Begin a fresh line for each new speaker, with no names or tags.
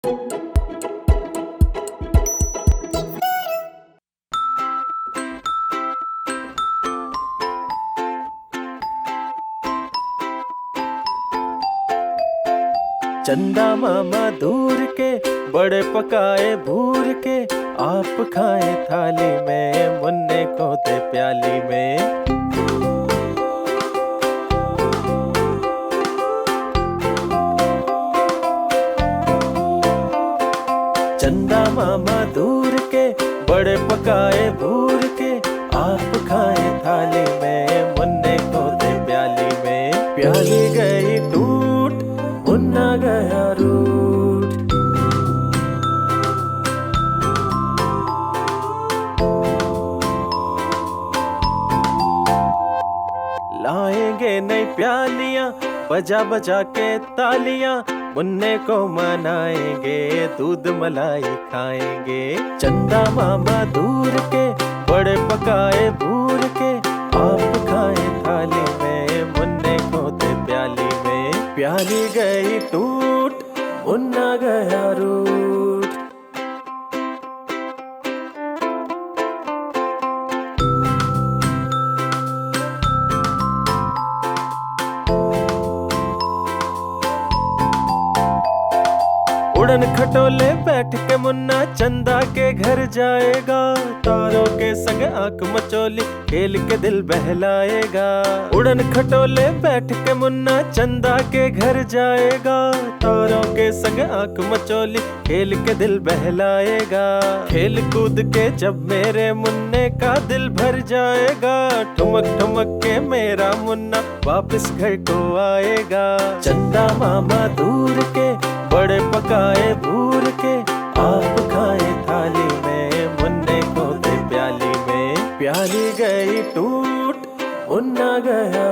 चंदा मामा दूर के बड़े पकाए भूर के, आप खाए थाली में मुन्ने को दे प्याली में। चंदा मामा दूर के बड़े पकाए भूर के, आप खाए थाली में मुन्ने को दे प्याली में। प्याली गई टूट मुन्ना गया रूठ, लाएंगे नई प्यालियां बजा बजा के तालियां, मुन्ने को मनाएंगे दूध मलाई खाएंगे। चंदा मामा दूर के बड़े पकाए भूर के, आप खाए थाली में मुन्ने को दे प्याली में। प्याली गई टूट मुन्ना गया रूठ। उड़न खटोले बैठ के मुन्ना चंदा के घर जाएगा, तारों के संग आंख मचोली खेल के दिल बहलाएगा। उड़न खटोले बैठ के मुन्ना चंदा के घर जाएगा, तारों के संग आंख मचोली खेल के दिल बहलाएगा। खेल कूद के जब मेरे मुन्ने का दिल भर जाएगा, ठुमक ठुमक के मेरा मुन्ना वापस घर को आएगा। चंदा मामा दूर के बड़े पकाए भूर के, आप खाए थाली में मुन्ने को दे प्याली में। प्याली गई टूट मुन्ना गया